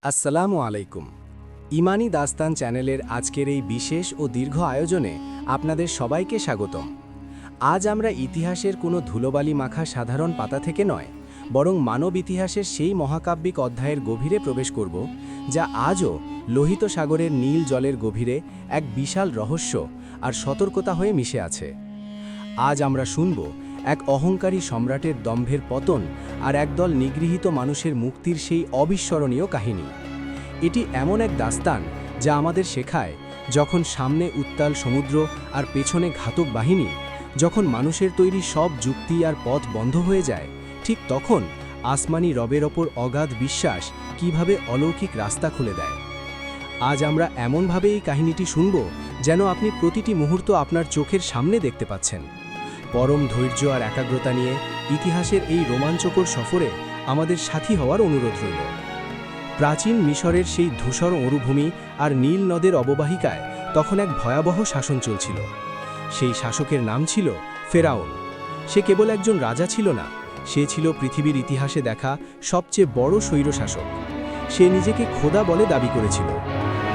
আসসালামু আলাইকুম। ইমানি দাস্তান চ্যানেলের আজকের এই বিশেষ ও দীর্ঘ আয়োজনে আপনাদের সবাইকে স্বাগতম। আজ আমরা ইতিহাসের কোনো ধুলোবালি মাখা সাধারণ পাতা থেকে নয়, বরং মানব ইতিহাসের সেই মহাকাব্যিক অধ্যায়ের গভীরে প্রবেশ করব, যা আজও লোহিত সাগরের নীল জলের গভীরে এক বিশাল রহস্য আর সতর্কতা হয়ে মিশে আছে। আজ আমরা শুনব এক অহংকারী সম্রাটের দম্ভের পতন আর একদল নিগৃহীত মানুষের মুক্তির সেই অবিস্মরণীয় কাহিনী। এটি এমন এক দাস্তান যা আমাদের শেখায়, যখন সামনে উত্তাল সমুদ্র আর পেছনে ঘাতক বাহিনী, যখন মানুষের তৈরি সব যুক্তি আর পথ বন্ধ হয়ে যায়, ঠিক তখন আসমানি রবের ওপর অগাধ বিশ্বাস কিভাবে অলৌকিক রাস্তা খুলে দেয়। আজ আমরা এমনভাবে এই কাহিনীটি শুনব যেন আপনি প্রতিটি মুহূর্ত আপনার চোখের সামনে দেখতে পাচ্ছেন। পরম ধৈর্য আর একাগ্রতা নিয়ে ইতিহাসের এই রোমাঞ্চকর সফরে আমাদের সাথী হওয়ার অনুরোধ রইল। প্রাচীন মিশরের সেই ধূসর মরুভূমি আর নীল নদের অববাহিকায় তখন এক ভয়াবহ শাসন চলছিল। সেই শাসকের নাম ছিল ফেরাউন। সে কেবল একজন রাজা ছিল না, সে ছিল পৃথিবীর ইতিহাসে দেখা সবচেয়ে বড় স্বৈরশাসক। সে নিজেকে খোদা বলে দাবি করেছিল।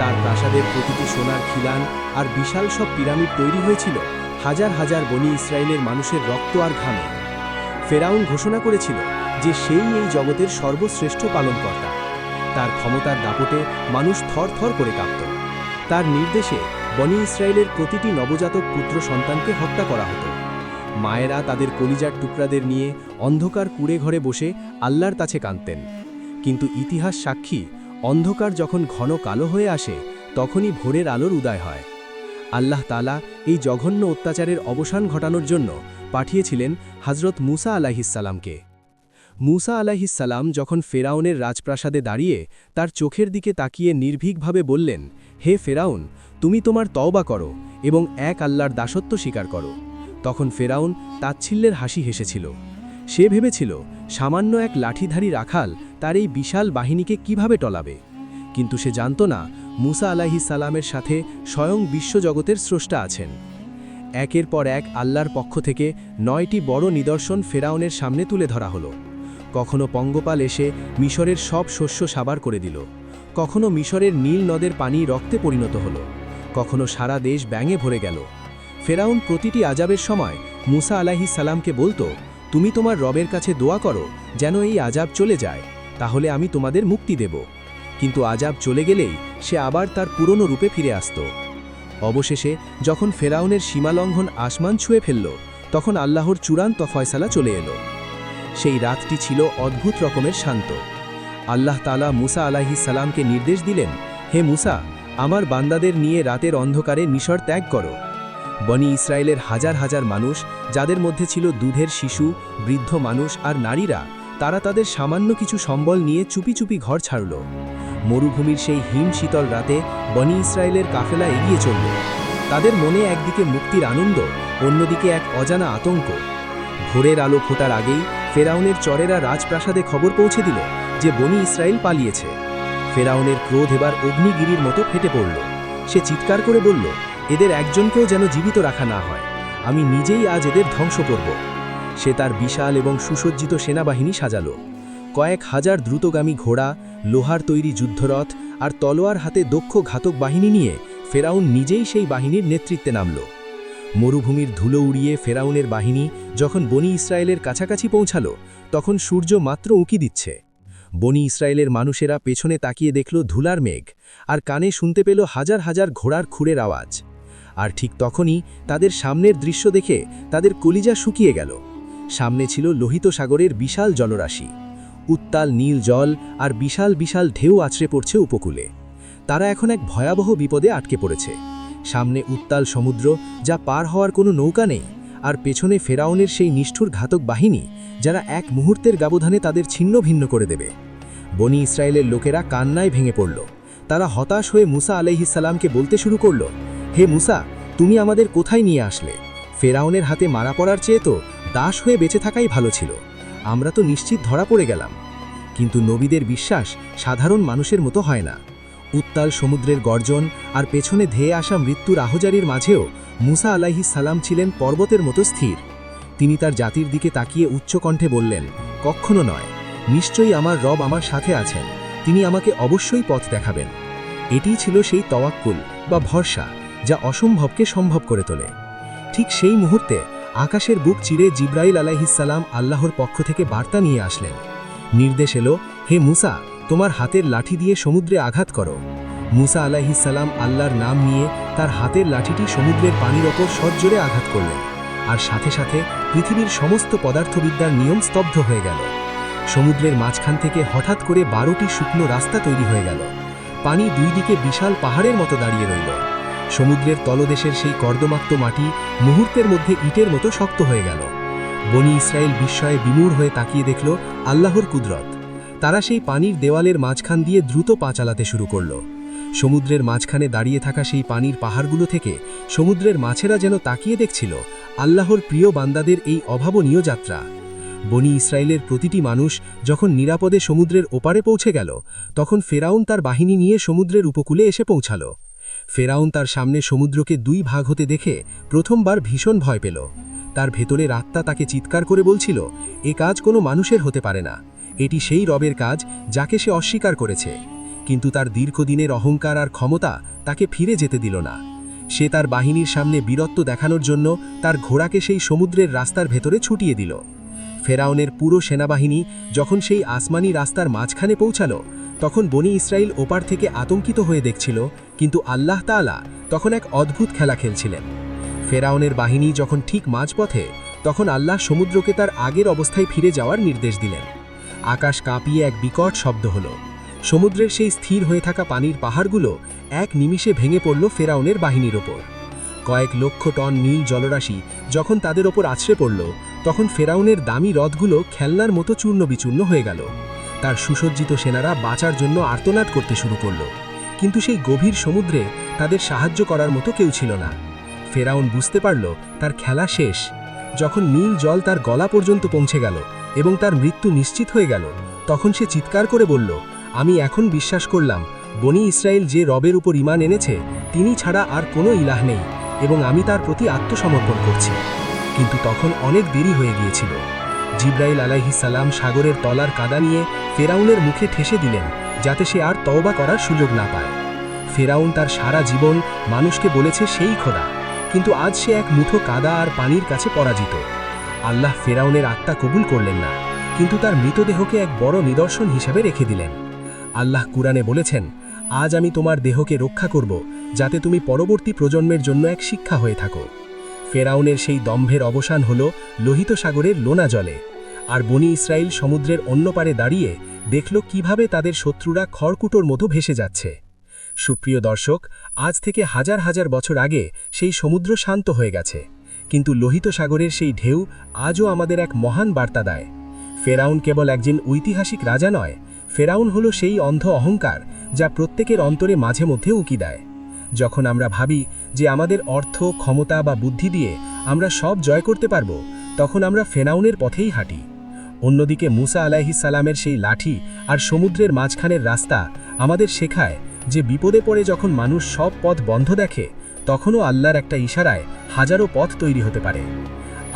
তার প্রাসাদের প্রতিটি সোনার খিলান আর বিশাল সব পিরামিড তৈরি হয়েছিল হাজার হাজার বনি ইসরায়েলের মানুষের রক্ত আর ঘামে। ফেরাউন ঘোষণা করেছিল যে সেই এই জগতের সর্বশ্রেষ্ঠ পালনকর্তা। তার ক্ষমতার দাপটে মানুষ থরথর করে কাঁপত। তার নির্দেশে বনি ইসরায়েলের প্রতিটি নবজাতক পুত্র সন্তানকে হত্যা করা হতো। মায়েরা তাদের কলিজার টুকরাদের নিয়ে অন্ধকার কুঁড়ে ঘরে বসে আল্লাহর কাছে কাঁদতেন। কিন্তু ইতিহাস সাক্ষী, অন্ধকার যখন ঘন কালো হয়ে আসে, তখনই ভোরের আলোর উদয় হয়। আল্লাহ তাআলা এই জঘন্য অত্যাচারের অবসান ঘটানোর জন্য পাঠিয়েছিলেন হযরত মুসা আলাইহিসসালামকে। মুসা আলাইহিসসালাম যখন ফেরাউনের রাজপ্রাসাদে দাঁড়িয়ে তার চোখের দিকে তাকিয়ে নির্ভীকভাবে বললেন, হে ফেরাউন, তুমি তোমার তওবা করো এবং এক আল্লাহর দাসত্ব স্বীকার করো, তখন ফেরাউন তাচ্ছিল্যের হাসি হেসেছিল। সে ভেবেছিল সামান্য এক লাঠিধারী রাখাল তার এই বিশাল বাহিনীকে কিভাবে টলাবে। কিন্তু সে জানত না, মুসা আলাইহিসসালামের সাথে স্বয়ং বিশ্বজগতের স্রষ্টা আছেন। একের পর এক আল্লাহর পক্ষ থেকে 9টি বড় নিদর্শন ফেরাউনের সামনে তুলে ধরা হলো। কখনো পঙ্গপাল এসে মিশরের সব শস্য সাবার করে দিল, কখনো মিশরের নীল নদের পানি রক্তে পরিণত হলো, কখনো সারা দেশ ব্যাঙে ভরে গেল। ফেরাউন প্রতিটি আজাবের সময় মুসা আলাইহিসসালামকে বলতো, তুমি তোমার রবের কাছে দোয়া করো যেন এই আজাব চলে যায়, তাহলে আমি তোমাদের মুক্তি দেব। কিন্তু আজাব চলে গেলেই সে আবার তার পুরনো রূপে ফিরে আসত। অবশেষে যখন ফেরাউনের সীমালঙ্ঘন আসমান ছুঁয়ে ফেলল, তখন আল্লাহর চূড়ান্ত ফয়সালা চলে এলো। সেই রাতটি ছিল অদ্ভুত রকমের শান্ত। আল্লাহ তাআলা মুসা আলাইহিসসালামকে নির্দেশ দিলেন, হে মুসা, আমার বান্দাদের নিয়ে রাতের অন্ধকারে মিশর ত্যাগ করো। বনি ইসরায়েলের হাজার হাজার মানুষ, যাদের মধ্যে ছিল দুধের শিশু, বৃদ্ধ মানুষ আর নারীরা, তারা তাদের সামান্য কিছু সম্বল নিয়ে চুপি চুপি ঘর ছাড়ল। মরুভূমির সেই হিম শীতল রাতে বনি ইসরায়েলের কাফেলা এগিয়ে চলল। তাদের মনে একদিকে মুক্তির আনন্দ, অন্যদিকে এক অজানা আতঙ্ক। ভোরের আলো ফোটার আগেই ফেরাউনের চরেরা রাজপ্রাসাদে খবর পৌঁছে দিল যে বনি ইসরায়েল পালিয়েছে। ফেরাউনের ক্রোধ এবার অগ্নিগিরির মতো ফেটে পড়ল। সে চিৎকার করে বলল, এদের একজনকেও যেন জীবিত রাখা না হয়, আমি নিজেই আজ এদের ধ্বংস করব। সে তার বিশাল এবং সুসজ্জিত সেনাবাহিনী সাজালো। কয়েক হাজার দ্রুতগামী ঘোড়া, লোহার তৈরি যুদ্ধরথ আর তলোয়ার হাতে দক্ষ ঘাতক বাহিনী নিয়ে ফেরাউন নিজেই সেই বাহিনীর নেতৃত্বে নামল। মরুভূমির ধুলো উড়িয়ে ফেরাউনের বাহিনী যখন বনি ইসরায়েলের কাছাকাছি পৌঁছাল, তখন সূর্য মাত্র উঁকি দিচ্ছে। বনি ইসরায়েলের মানুষেরা পেছনে তাকিয়ে দেখল ধুলার মেঘ, আর কানে শুনতে পেল হাজার হাজার ঘোড়ার খুঁড়ের আওয়াজ। আর ঠিক তখনই তাদের সামনের দৃশ্য দেখে তাদের কলিজা শুকিয়ে গেল। সামনে ছিল লোহিত সাগরের বিশাল জলরাশি। উত্তাল নীল জল আর বিশাল বিশাল ঢেউ আছড়ে পড়ছে উপকূলে। তারা এখন এক ভয়াবহ বিপদে আটকে পড়েছে। সামনে উত্তাল সমুদ্র, যা পার হওয়ার কোনো নৌকা নেই, আর পেছনে ফেরাউনের সেই নিষ্ঠুর ঘাতক বাহিনী, যারা এক মুহূর্তের ব্যবধানে তাদের ছিন্ন ভিন্ন করে দেবে। বনি ইসরায়েলের লোকেরা কান্নায় ভেঙে পড়ল। তারা হতাশ হয়ে মুসা আলাইহিসসালামকে বলতে শুরু করল, হে মুসা, তুমি আমাদের কোথায় নিয়ে আসলে? ফেরাউনের হাতে মারা পড়ার চেয়ে তো দাস হয়ে বেঁচে থাকাই ভালো ছিল। আমরা তো নিশ্চিত ধরা পড়ে গেলাম। কিন্তু নবীদের বিশ্বাস সাধারণ মানুষের মতো হয় না। উত্তাল সমুদ্রের গর্জন আর পেছনে ধেয়ে আসা মৃত্যুর আহজারির মাঝেও মুসা আলাইহিসসালাম ছিলেন পর্বতের মতো স্থির। তিনি তার জাতির দিকে তাকিয়ে উচ্চকণ্ঠে বললেন, কখনো নয়, নিশ্চয়ই আমার রব আমার সাথে আছেন, তিনি আমাকে অবশ্যই পথ দেখাবেন। এটিই ছিল সেই তাওয়াক্কুল বা ভরসা যা অসম্ভবকে সম্ভব করে তোলে। ঠিক সেই মুহূর্তে আকাশের বুক চিরে জিব্রাইল আলাইহিসসালাম আল্লাহর পক্ষ থেকে বার্তা নিয়ে আসলেন। নির্দেশ এলো, হে মুসা, তোমার হাতের লাঠি দিয়ে সমুদ্রে আঘাত করো। মুসা আলাইহিসসালাম আল্লাহর নাম নিয়ে তার হাতের লাঠিটি সমুদ্রের পানির ওপর সজোরে আঘাত করলেন, আর সাথে সাথে পৃথিবীর সমস্ত পদার্থবিদ্যার নিয়ম স্তব্ধ হয়ে গেল। সমুদ্রের মাঝখান থেকে হঠাৎ করে 12টি শুকনো রাস্তা তৈরি হয়ে গেল। পানি দুই দিকে বিশাল পাহাড়ের মতো দাঁড়িয়ে রইল। সমুদ্রের তলদেশের সেই কর্দমাক্ত মাটি মুহূর্তের মধ্যে ইটের মতো শক্ত হয়ে গেল। বনি ইসরায়েল বিস্ময়ে বিমূঢ় হয়ে তাকিয়ে দেখল আল্লাহর কুদরত। তারা সেই পানির দেওয়ালের মাঝখান দিয়ে দ্রুত পা চালাতে শুরু করল। সমুদ্রের মাঝখানে দাঁড়িয়ে থাকা সেই পানির পাহাড়গুলো থেকে সমুদ্রের মাছেরা যেন তাকিয়ে দেখছিল আল্লাহর প্রিয় বান্দাদের এই অভাবনীয় যাত্রা। বনি ইসরায়েলের প্রতিটি মানুষ যখন নিরাপদে সমুদ্রের ওপারে পৌঁছে গেল, তখন ফেরাউন তার বাহিনী নিয়ে সমুদ্রের উপকূলে এসে পৌঁছাল। ফেরাউন তার সামনে সমুদ্রকে দুই ভাগ হতে দেখে প্রথমবার ভীষণ ভয় পেল। তার ভেতরের আত্মা তাকে চিৎকার করে বলছিল, এ কাজ কোনো মানুষের হতে পারে না, এটি সেই রবের কাজ যাকে সে অস্বীকার করেছে। কিন্তু তার দীর্ঘদিনের অহংকার আর ক্ষমতা তাকে ফিরে যেতে দিল না। সে তার বাহিনীর সামনে বীরত্ব দেখানোর জন্য তার ঘোড়াকে সেই সমুদ্রের রাস্তার ভেতরে ছুটিয়ে দিল। ফেরাউনের পুরো সেনাবাহিনী যখন সেই আসমানি রাস্তার মাঝখানে পৌঁছাল, তখন বনি ইসরায়েল ওপার থেকে আতঙ্কিত হয়ে দেখছিল, কিন্তু আল্লাহ তাআলা তখন এক অদ্ভুত খেলা খেলছিলেন। ফেরাউনের বাহিনী যখন ঠিক মাঝপথে, তখন আল্লাহ সমুদ্রকে তার আগের অবস্থায় ফিরে যাওয়ার নির্দেশ দিলেন। আকাশ কাঁপিয়ে এক বিকট শব্দ হল। সমুদ্রের সেই স্থির হয়ে থাকা পানির পাহাড়গুলো এক নিমিষে ভেঙে পড়ল ফেরাউনের বাহিনীর ওপর। কয়েক লক্ষ টন নীল জলরাশি যখন তাদের ওপর আছড়ে পড়ল, তখন ফেরাউনের দামি রথগুলো খেলনার মতো চূর্ণ বিচূর্ণ হয়ে গেল। তার সুসজ্জিত সেনারা বাঁচার জন্য আর্তনাদ করতে শুরু করল, কিন্তু সেই গভীর সমুদ্রে তাদের সাহায্য করার মতো কেউ ছিল না। ফেরাউন বুঝতে পারল তার খেলা শেষ। যখন নীল জল তার গলা পর্যন্ত পৌঁছে গেল এবং তার মৃত্যু নিশ্চিত হয়ে গেল, তখন সে চিৎকার করে বলল, আমি এখন বিশ্বাস করলাম বনি ইসরায়েল যে রবের উপর ঈমান এনেছে তিনি ছাড়া আর কোনো ইলাহ নেই, এবং আমি তার প্রতি আত্মসমর্পণ করছি। কিন্তু তখন অনেক দেরি হয়ে গিয়েছিল। জিব্রাইল আলাইহিসসালাম সাগরের তলার কাদা নিয়ে ফেরাউনের মুখে ঠেসে দিলেন, যাতে সে আর তওবা করার সুযোগ না পায়। ফেরাউন তার সারা জীবন মানুষকে বলেছে সেই খোদা, কিন্তু আজ সে এক মুঠো কাদা আর পানির কাছে পরাজিত। আল্লাহ ফেরাউনের আত্মা কবুল করলেন না, কিন্তু তার মৃতদেহকে এক বড় নিদর্শন হিসেবে রেখে দিলেন। আল্লাহ কুরআনে বলেছেন, আজ আমি তোমার দেহকে রক্ষা করব, যাতে তুমি পরবর্তী প্রজন্মের জন্য এক শিক্ষা হয়ে থাকো। ফেরাউনের সেই দম্ভের অবসান হল লোহিত সাগরের লোনা জলে, আর বনি ইসরায়েল সমুদ্রের অন্য পারে দাঁড়িয়ে দেখল কিভাবে তাদের শত্রুরা খড়কুটোর মতো ভেসে যাচ্ছে। সুপ্রিয় দর্শক, আজ থেকে হাজার হাজার বছর আগে সেই সমুদ্র শান্ত হয়ে গেছে, কিন্তু লোহিত সাগরের সেই ঢেউ আজও আমাদের এক মহান বার্তা দেয়। ফেরাউন কেবল একজন ঐতিহাসিক রাজা নয়, ফেরাউন হলো সেই অন্ধ অহংকার যা প্রত্যেকের অন্তরে মাঝে মধ্যে উকি দেয়। যখন আমরা ভাবি যে আমাদের অর্থ, ক্ষমতা বা বুদ্ধি দিয়ে আমরা সব জয় করতে পারব, তখন আমরা ফেরাউনের পথেই হাঁটি। অন্যদিকে মুসা আলাইহিসসালামের সেই লাঠি আর সমুদ্রের মাঝখানের রাস্তা আমাদের শেখায় যে বিপদে পড়ে যখন মানুষ সব পথ বন্ধ দেখে, তখনও আল্লাহর একটা ইশারায় হাজারো পথ তৈরি হতে পারে।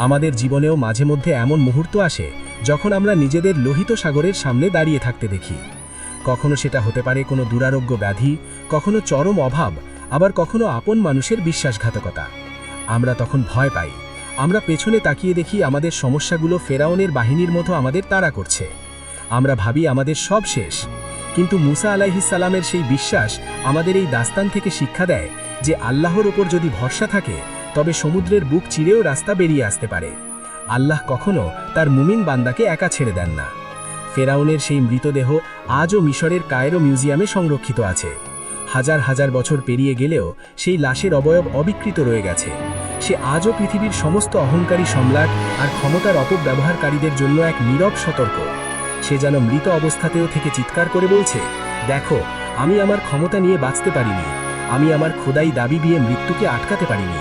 আমাদের জীবনেও মাঝে মধ্যে এমন মুহূর্ত আসে যখন আমরা নিজেদের লোহিত সাগরের সামনে দাঁড়িয়ে থাকতে দেখি। কখনো সেটা হতে পারে কোনো দুরারোগ্য ব্যাধি, কখনো চরম অভাব, আবার কখনো আপন মানুষের বিশ্বাসঘাতকতা। আমরা তখন ভয় পাই। আমরা পেছনে তাকিয়ে দেখি আমাদের সমস্যাগুলো ফেরাউনের বাহিনীর মতো আমাদের তাড়া করছে। আমরা ভাবি আমাদের সব শেষ, কিন্তু মুসা আলাইহিসসালামের সেই বিশ্বাস আমাদের এই দাস্তান থেকে শিক্ষা দেয় যে আল্লাহর ওপর যদি ভরসা থাকে, তবে সমুদ্রের বুক চিরেও রাস্তা বেরিয়ে আসতে পারে। আল্লাহ কখনো তার মুমিন বান্দাকে একা ছেড়ে দেন না। ফেরাউনের সেই মৃতদেহ আজও মিশরের কায়রো মিউজিয়ামে সংরক্ষিত আছে। হাজার হাজার বছর পেরিয়ে গেলেও সেই লাশের অবয়ব অবিকৃত রয়ে গেছে। সে আজও পৃথিবীর সমস্ত অহংকারী সম্রাট আর ক্ষমতার অপব্যবহারকারীদের জন্য এক নীরব সতর্ক। সে যেন মৃত অবস্থাতেও থেকে চিৎকার করে বলছে, দেখো, আমি আমার ক্ষমতা নিয়ে বাঁচতে পারিনি, আমি আমার খোদাই দাবি দিয়ে মৃত্যুকে আটকাতে পারিনি।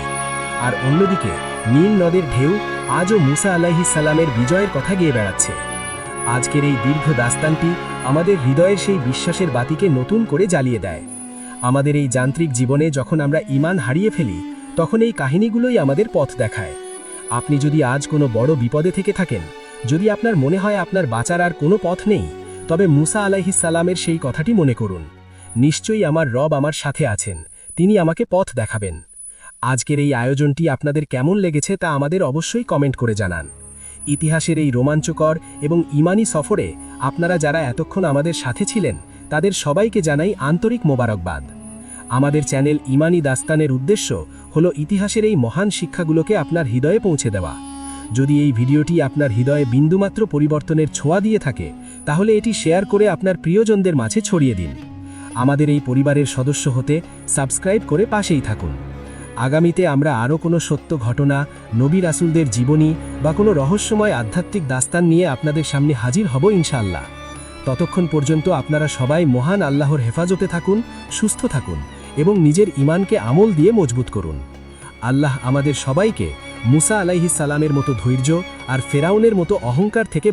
আর অন্যদিকে নীল নদের ঢেউ আজও মুসা আলাইহিসসালামের বিজয়ের কথা গেয়ে বেড়াচ্ছে। আজকের এই দীর্ঘ দাস্তানটি আমাদের হৃদয়ের সেই বিশ্বাসের বাতিকে নতুন করে জ্বালিয়ে দেয়। আমাদের এই যান্ত্রিক জীবনে যখন আমরা ঈমান হারিয়ে ফেলি, তখন এই কাহিনীগুলোই আমাদের পথ দেখায়। আপনি যদি আজ কোনো বড় বিপদে থেকে থাকেন, যদি আপনার মনে হয় আপনার বাঁচার আর কোনো পথ নেই, তবে মুসা আলাইহিসসালামের সেই কথাটি মনে করুন, নিশ্চয়ই আমার রব আমার সাথে আছেন, তিনি আমাকে পথ দেখাবেন। আজকের এই আয়োজনটি আপনাদের কেমন লেগেছে তা আমাদের অবশ্যই কমেন্ট করে জানান। ইতিহাসের এই রোমাঞ্চকর এবং ঈমানি সফরে আপনারা যারা এতক্ষণ আমাদের সাথে ছিলেন তাদের সবাইকে জানাই আন্তরিক মোবারকবাদ। আমাদের চ্যানেল ঈমানি দাস্তানের উদ্দেশ্য হলো ইতিহাসের এই মহান শিক্ষাগুলোকে আপনার হৃদয়ে পৌঁছে দেওয়া। যদি এই ভিডিওটি আপনার হৃদয়ে বিন্দুমাত্র পরিবর্তনের ছোঁয়া দিয়ে থাকে তাহলে এটি শেয়ার করে আপনার প্রিয়জনদের মাঝে ছড়িয়ে দিন। আমাদের এই পরিবারের সদস্য হতে সাবস্ক্রাইব করে পাশেই থাকুন। আগামীতে আমরা আরও কোনো সত্য ঘটনা, নবী রাসূলদের জীবনী বা কোনো রহস্যময় আধ্যাত্মিক দাস্তান নিয়ে আপনাদের সামনে হাজির হব ইনশাআল্লাহ। ততক্ষণ পর্যন্ত আপনারা সবাই মহান আল্লাহর হেফাজতে থাকুন, সুস্থ থাকুন এবং নিজের ঈমানকে আমল দিয়ে মজবুত করুন। আল্লাহ আমাদের সবাইকে মুসা আলাইহিস সালামের মতো ধৈর্য আর ফেরাউনের মতো অহংকার থেকে